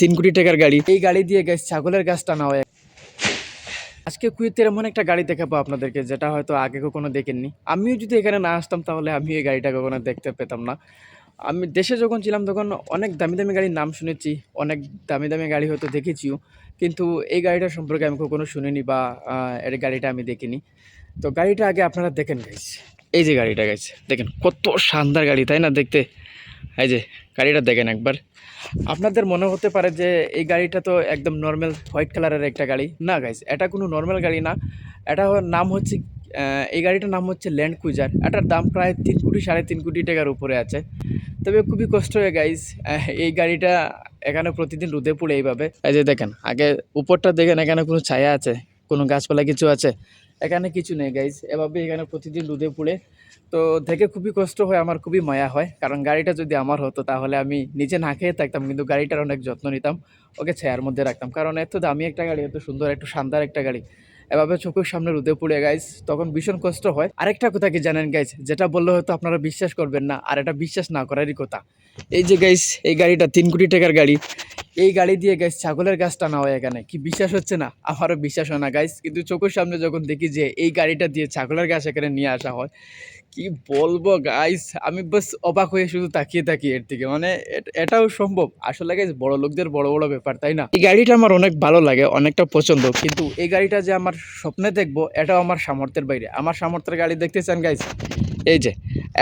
3 কোটি টাকার গাড়ি। এই গাড়ি দিয়ে গাইস ছাগলের গাছ টানা হয়। আজকে কুয়েতের এমন একটা গাড়ি দেখাবো আপনাদেরকে, যেটা হয়তো আগে কখনো দেখেননি। আমিও যদি এখানে না আসতাম তাহলে আমি এই গাড়িটা কখনো দেখতে পেতাম না। আমি দেশে যখন ছিলাম তখন অনেক দামি দামি গাড়ির নাম শুনেছি, অনেক দামি দামি গাড়ি হয়তো দেখেছিও, কিন্তু এই গাড়িটার সম্পর্কে আমি কখনো শুনিনি বা এর গাড়িটা আমি দেখিনি। তো গাড়িটা আগে আপনারা দেখেন গাইস। এই যে গাড়িটা গাইস, দেখেন কত শানদার গাড়ি, তাই না দেখতে? এই যে গাড়িটা দেখেন একবার। আপনাদের মনে হতে পারে যে এই গাড়িটা তো একদম নর্মাল হোয়াইট কালারের একটা গাড়ি। না গাইস, এটা কোনো নর্মাল গাড়ি না। এটা নাম হচ্ছে এই গাড়িটার নাম হচ্ছে ল্যান্ড ক্রুজার। এটার দাম প্রায় 3 কোটি 3.5 কোটি টাকার উপরে আছে। তবে খুবই কষ্ট হয় গাইস, এই গাড়িটা এখানে প্রতিদিন রোদে পড়ে এইভাবে। এই যে দেখেন আগে উপরটা দেখেন, এখানে কোনো ছায়া আছে, কোনো গাছপালা কিছু আছে? এখানে কিছু নেই গাইস, এভাবে এখানে প্রতিদিন রোদে পড়ে। তো দেখে খুবই কষ্ট হয়, আমার খুবই মায়া হয়, কারণ গাড়িটা যদি আমার হতো তাহলে আমি নিজে না খেয়ে থাকতাম, কিন্তু গাড়িটার অনেক যত্ন নিতাম, ওকে ছায়ার মধ্যে রাখতাম। কারণ এত দামি একটা গাড়ি, এত সুন্দর, একটু শানদার একটা গাড়ি এভাবে চোখের সামনে রোদে পড়ে গাইস, তখন ভীষণ কষ্ট হয়। আরেকটা কথা কি জানেন গাইস, যেটা বললে হয়তো আপনারা বিশ্বাস করবেন না, আর এটা বিশ্বাস না করারই কথা। এই যে গাইস, এই গাড়িটা 3 কোটি টাকার গাড়ি। এই গাড়ি দিয়ে গাইস ছাগলের গাছ টানা হয় এখানে। কি বিশ্বাস হচ্ছে না? আমারও বিশ্বাস হয় না গাইস, কিন্তু চোখের সামনে যখন দেখি যে এই গাড়িটা দিয়ে ছাগলের গাছ এখানে নিয়ে আসা হয়, কি বলবো গাইস, আমি বাস অবাক হয়ে শুধু তাকিয়ে থাকি এর দিকে। মানে এটাও সম্ভব? আসলে গাইস বড় লোকদের বড় বড় ব্যাপার, তাই না? এই গাড়িটা আমার অনেক ভালো লাগে, অনেকটা পছন্দ, কিন্তু এই গাড়িটা যে আমার স্বপ্নে দেখবো এটাও আমার সামর্থ্যের বাইরে। আমার সামর্থ্যের গাড়ি দেখতে চান গাইস? এই যে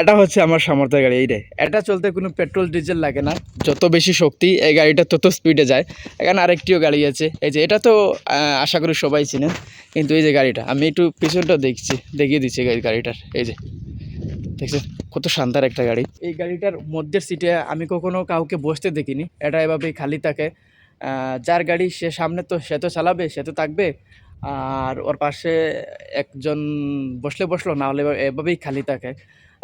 এটা হচ্ছে আমার সামর্থ্যের গাড়ি। এইটাই, এটা চলতে কোনো পেট্রোল ডিজেল লাগে না। যত বেশি শক্তি এই গাড়িটা তত স্পিডে যায়। এখানে আরেকটিও গাড়ি আছে, এই যে এটা তো আশা করি সবাই চিনেন। কিন্তু এই যে গাড়িটা, আমি একটু পিছনটা দেখছি, দেখিয়ে দিচ্ছি গাড়িটার। এই যে দেখছেন কত শানদার একটা গাড়ি। এই গাড়িটার মধ্যের সিটে আমি কখনো কাউকে বসতে দেখিনি, এটা এভাবেই খালি থাকে। যার গাড়ি সে সামনে, তো সে তো চালাবে, সে তো থাকবে, আর ওর পাশে একজন বসলে বসলো, না হলে এভাবেই খালি থাকে।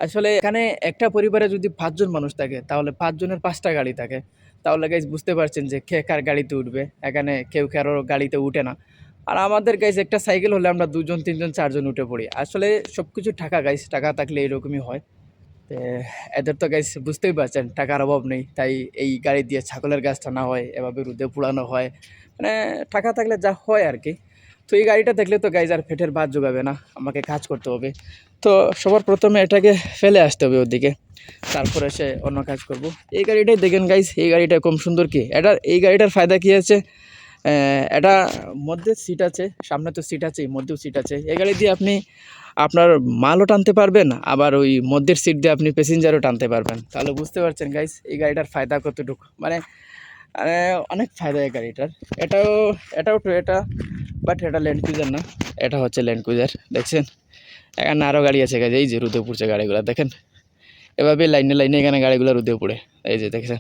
আসলে এখানে একটা পরিবারে যদি 5 জন মানুষ থাকে, তাহলে 5 জনের 5টা গাড়ি থাকে। তাহলে গাইজ বুঝতে পারছেন যে কে কার গাড়িতে উঠবে। এখানে কেউ কারো গাড়িতে উঠে না। আর আমাদের গাইজ একটা সাইকেল হলে আমরা 2 জন 3 জন 4 জন উঠে পড়ি। আসলে সব কিছু টাকা গাইজ, টাকা থাকলে এরকমই হয়। তো এদের তো গাইজ বুঝতেই পারছেন টাকার অভাব নেই, তাই এই গাড়ি দিয়ে ছাগলের গাছ টানা হয়, এভাবে রোদে পোড়ানো হয়। মানে টাকা থাকলে যা হয় আর কি। তো এই গাড়িটা দেখলে তো গাইজ আর পেটের ভাত জোগাবে না, আমাকে কাজ করতে হবে। তো সবার প্রথমে এটাকে ফেলে আসতে হবে ওদিকে, তারপরে সে অন্য কাজ করব। এই গাড়িটাই দেখেন গাইজ, এই গাড়িটা কম সুন্দর কি? এই গাড়িটার ফায়দা কি আছে? এটা মধ্যে সিট আছে, সামনে তো সিট আছে, মধ্যেও সিট আছে। এই গাড়ি দিয়ে আপনি আপনার মালও টানতে পারবেন, আবার ওই মধ্যের সিট দিয়ে আপনি প্যাসেঞ্জারও টানতে পারবেন। তাহলে বুঝতে পারছেন গাইস এই গাড়িটার ফায়দা কতটুকু। মানে অনেক ফায়দা এই গাড়িটার। এটাও এটাও টয়োটা, বাট এটা ল্যান্ড ক্রুজার না, এটা হচ্ছে ল্যান্ড ক্রুজার। দেখছেন এখানে আরও গাড়ি আছে গাইজ, এই যে রোদে পড়ছে গাড়িগুলো দেখেন। এভাবে লাইনে লাইনে এখানে গাড়িগুলো রোদে পড়ে। এই যে দেখছেন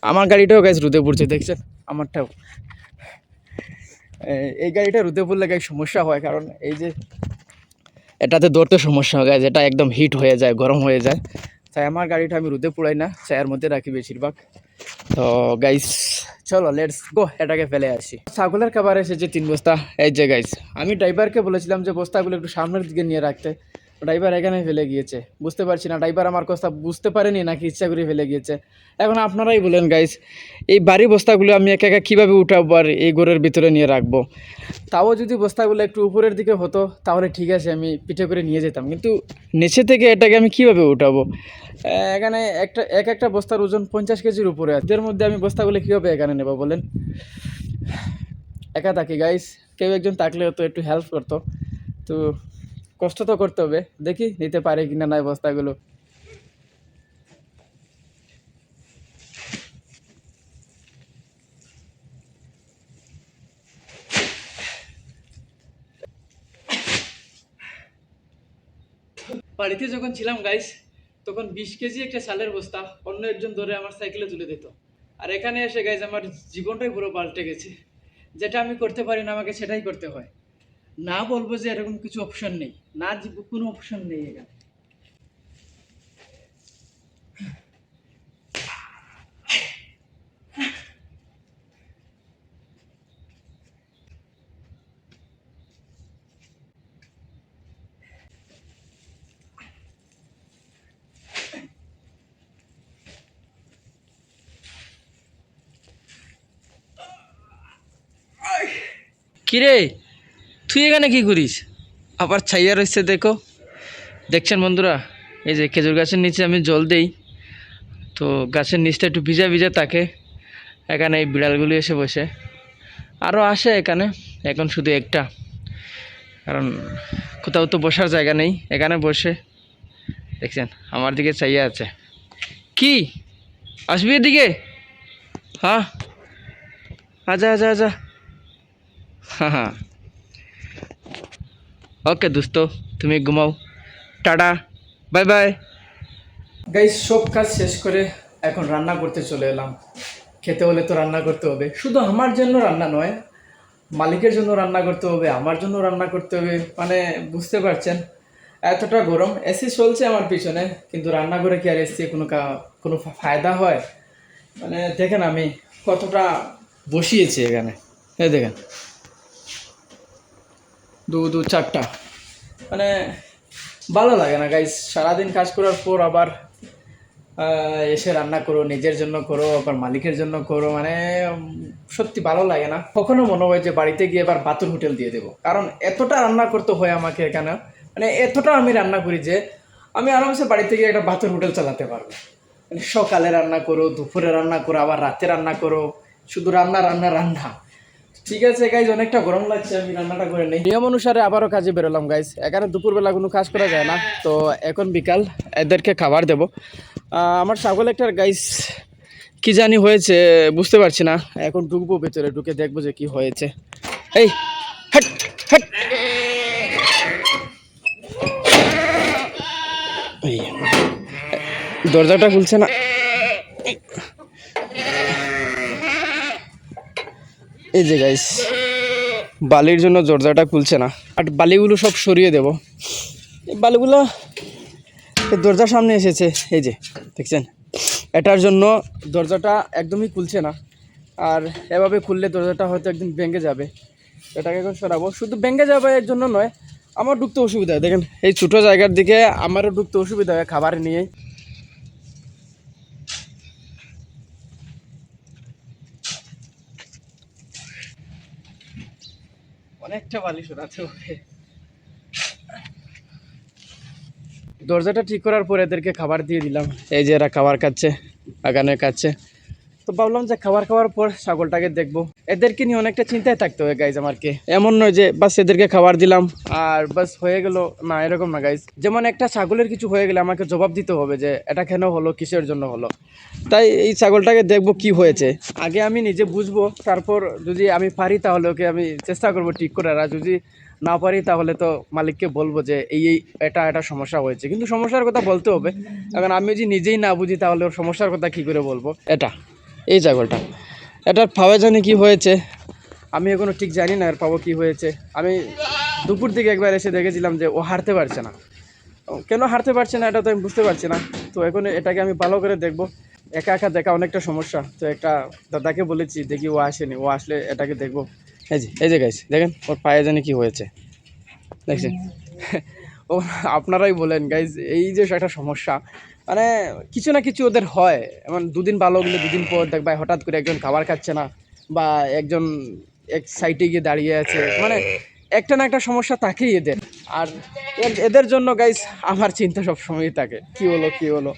আমার গাড়িটাও গাইজ রোদে পড়ছে, দেখছেন আমারটাও। এই গাড়িটা রোদে পড়লে গাইজ সমস্যা হয়, কারণ এই যে এটাতে ধরতে সমস্যা হয়, যেটা একদম হিট হয়ে যায়, গরম হয়ে যায়। তাই আমার গাড়িটা আমি রোদে পুড়াই না, ছায়ার মধ্যে রাখি বেশিরভাগ। তো গাইস চলো লেটস গো, এটাকে ফেলে আসি। ছাগলের খাবার এসেছে 3 বস্তা। এই যে গাইস, আমি ড্রাইভারকে বলেছিলাম যে বস্তাগুলো একটু সামনের দিকে নিয়ে রাখতে, ড্রাইভার এখানে ফেলে গিয়েছে। বুঝতে পারছি না ড্রাইভার আমার কথা বুঝতে পারেনি নাকি ইচ্ছা করে ফেলে গিয়েছে। এখন আপনারাই বলেন গাইস, এই ভারী বস্তাগুলো আমি একা একা কীভাবে উঠাবো আর এই ঘরের ভিতরে নিয়ে রাখবো? তাও যদি বস্তাগুলো একটু উপরের দিকে হতো তাহলে ঠিক আছে, আমি পিঠে করে নিয়ে যেতাম, কিন্তু নিচে থেকে এটাকে আমি কিভাবে উঠাবো? এখানে একটা বস্তার ওজন 50 কেজির উপরে আছে। এর মধ্যে আমি বস্তাগুলো কীভাবে এখানে নেবো বলেন? একা থাকি গাইস, কেউ একজন থাকলেও তো একটু হেল্প করতো। তো কষ্ট তো করতে হবে, দেখি নিতে পারে কিনা নয় বস্তাগুলো। বাড়িতে যখন ছিলাম গাইস, তখন 20 কেজি একটা চালের বস্তা অন্য একজন ধরে আমার সাইকেলে তুলে দিত। আর এখানে এসে গাইস আমার জীবনটাই পুরো পাল্টে গেছে। যেটা আমি করতে পারি না আমাকে সেটাই করতে হয়। না বলবো যে এরকম কিছু অপশন নেই, না কোনো অপশন নেই এখানে। কিরে তুই এখানে কি করিস? আবার ছাইয়া রয়েছে দেখো, দেখছেন বন্ধুরা, এই যে খেজুর গাছের নিচে আমি জল দেই, তো গাছের নিচটা একটু ভিজা ভিজা থাকে। এখানে এই বিড়ালগুলি এসে বসে, আরও আসে এখানে, এখন শুধু একটা, কারণ কোথাও তো বসার জায়গা নেই, এখানে বসে দেখছেন আমার দিকে চাইয়া আছে। কি আসবি এদিকে? হ্যাঁ আজা আজা আজা। হ্যাঁ হ্যাঁ, ওকে দোস্ত, তুমি ঘুমাও, টাটা, বাই বাই। গাইস সব কাজ শেষ করে এখন রান্না করতে চলে এলাম। খেতে হলে তো রান্না করতে হবে, শুধু আমার জন্য রান্না নয়, মালিকের জন্য রান্না করতে হবে, আমার জন্য রান্না করতে হবে, মানে বুঝতে পারছেন এতটা গরম। এসি চলছে আমার পিছনে, কিন্তু রান্না করে কি আর এসি কোনো ফায়দা হয়? মানে দেখেন আমি কতটা বসিয়েছি এখানে, এই দেখেন দু চারটা, মানে ভালো লাগে না গাইস। সারাদিন কাজ করার পর আবার এসে রান্না করো, নিজের জন্য করো, আবার মালিকের জন্য করো, মানে সত্যি ভালো লাগে না। কখনো মনে হয় যে বাড়িতে গিয়ে এবার বাতুর হোটেল দিয়ে দেবো, কারণ এতটা রান্না করতে হয় আমাকে এখানে, মানে এতটা আমি রান্না করি যে আমি আরামসে বাড়িতে গিয়ে একটা বাতুর হোটেল চালাতে পারবো। মানে সকালে রান্না করো, দুপুরে রান্না করো, আবার রাতে রান্না করো, শুধু রান্না রান্না রান্না। ঠিক আছে গাইজ, অনেকটা গরম লাগছে, আমি রান্নাটা করে নেই। নিয়ম অনুসারে আবারও কাজে বেরোলাম গাইজ। এখানে দুপুরবেলা কোনো কাজ করা যায় না, তো এখন বিকাল, এদেরকে খাবার দেব। আমার ছাগল একটা গাইজ কি জানি হয়েছে, বুঝতে পারছি না। এখন ঢুকবো ভেতরে, ঢুকে দেখবো যে কি হয়েছে। এই হাট হাট, এই দরজাটা খুলছে না। এই যে গাইস বালির জন্য দরজাটা খুলছে না, আর বালিগুলো সব সরিয়ে দেব। এই বালিগুলো দরজার সামনে এসেছে, এই যে দেখছেন, এটার জন্য দরজাটা একদমই খুলছে না। আর এভাবে খুললে দরজাটা হয়তো একদিন ভেঙে যাবে, এটাকে এখন সরাবো। শুধু ভেঙে যাবে এর জন্য নয়, আমার ঢুকতে অসুবিধা হয়। দেখেন এই ছোটো জায়গার দিকে আমারও ঢুকতে অসুবিধা হয় খাবার নিয়ে। অনেকটা বালি সরাতে হবে। দরজাটা ঠিক করার পর এদেরকে খাবার দিয়ে দিলাম, এই যে এরা খাবার খাচ্ছে, আগানে খাচ্ছে। তো ভাবলাম যে খাবার খাওয়ার পর ছাগলটাকে দেখবো। এদেরকে নিয়ে অনেকটা চিন্তায় থাকতে হয় গাইজ আমাকে, এমন নয় যে বাস এদেরকে খাবার দিলাম আর বাস হয়ে গেল, না এরকম না গাইজ। যেমন একটা ছাগলের কিছু হয়ে গেলে আমাকে জবাব দিতে হবে যে এটা কেন হলো, কিসের জন্য হলো। তাই এই ছাগলটাকে দেখবো কি হয়েছে, আগে আমি নিজে বুঝবো, তারপর যদি আমি পারি তাহলে ওকে আমি চেষ্টা করবো ঠিক করার, আর যদি না পারি তাহলে তো মালিককে বলবো যে এই এটা সমস্যা হয়েছে। কিন্তু সমস্যার কথা বলতে হবে, এখন আমি যদি নিজেই না বুঝি তাহলে ওর সমস্যার কথা কী করে বলবো। এই ছাগলটা, এটার পাওয়া জানি কি হয়েছে, আমি এখনও ঠিক জানি না এর পাবো কি হয়েছে। আমি দুপুর দিকে একবার এসে দেখেছিলাম যে ও হারতে পারছে না, কেন হারতে পারছে না এটা তো আমি বুঝতে পারছি না। তো এখন এটাকে আমি ভালো করে দেখবো, একা একা দেখা অনেকটা সমস্যা। তো একটা দাদাকে বলেছি, দেখি ও আসেনি, ও আসলে এটাকে দেখবো। এই যে গাইস দেখেন ওর পায়ে জানি কি হয়েছে, দেখছেন। ও আপনারাই বলেন গাইজ, এই যে একটা সমস্যা, মানে কিছু না কিছু ওদের হয়। এমন দুদিন ভালো গেলে দুদিন পর দেখবা হঠাৎ করে একজন খাবার খাচ্ছে না, বা একজন এক সাইডে গিয়ে দাঁড়িয়ে আছে, মানে একটা না একটা সমস্যা থাকেই এদের। আর এদের জন্য গাইজ আমার চিন্তা সবসময়ই থাকে, কি হলো।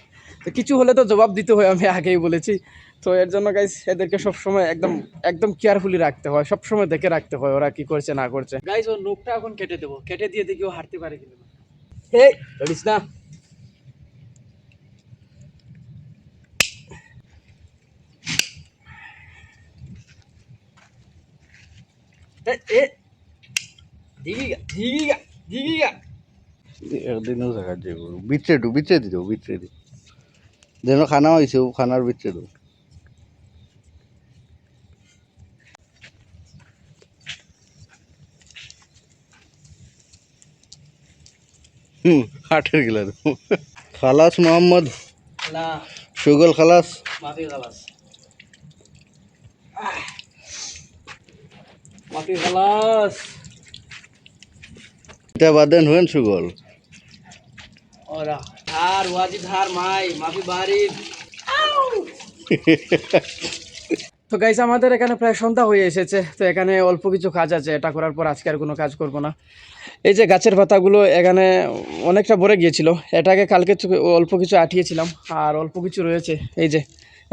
তো কিছু হলে তো জবাব দিতে হয়, আমি আগেই বলেছি। তো এর জন্য গাইজ এদেরকে সবসময় একদম কেয়ারফুলি রাখতে হয়, সবসময় দেখে রাখতে হয় ওরা কি করছে না করছে। গাইজ ওর নখটা এখন কেটে দেবো, কেটে দিয়ে দেখি ও হাঁটতে পারে কিনা। এই ধরিস না, একদিনও জায়গা যাব বিচরে দি যেন খানা হয়েছে খানার বিচরে দো। হাটের গেলা খালাস মোহাম্মদ সুগল খালাস এটা বাদেন হয়েন সুগল ওরা ধার ওয়াজি ধার মাই মাফি বাড়ি। তো গাইস আমাদের এখানে প্রায় সন্ধ্যা হয়ে এসেছে, তো এখানে অল্প কিছু কাজ আছে, এটা করার পর আজকে আর কোনো কাজ করব না। এই যে গাছের পাতাগুলো এখানে অনেকটা ভরে গিয়েছিল, এটাকে কালকে অল্প কিছু আঠিয়েছিলাম, আর অল্প কিছু রয়েছে। এই যে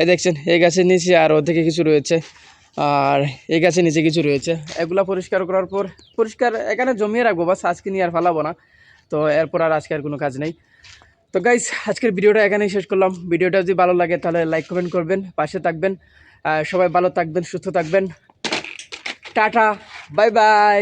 এই দেখছেন, এই গাছের নিচে আর ওদিকে কিছু রয়েছে, আর এই গাছের নিচে কিছু রয়েছে। এগুলা পরিষ্কার করার পর পরিষ্কার এখানে জমিয়ে রাখবো, বাস আজকে নিয়ে আর ফালাবো না। তো এরপর আর আজকে আর কোনো কাজ নেই। তো গাইস আজকের ভিডিওটা এখানেই শেষ করলাম। ভিডিওটা যদি ভালো লাগে তাহলে লাইক কমেন্ট করবেন, পাশে থাকবেন। সবাই ভালো থাকবেন, সুস্থ থাকবেন। Tata, bye bye.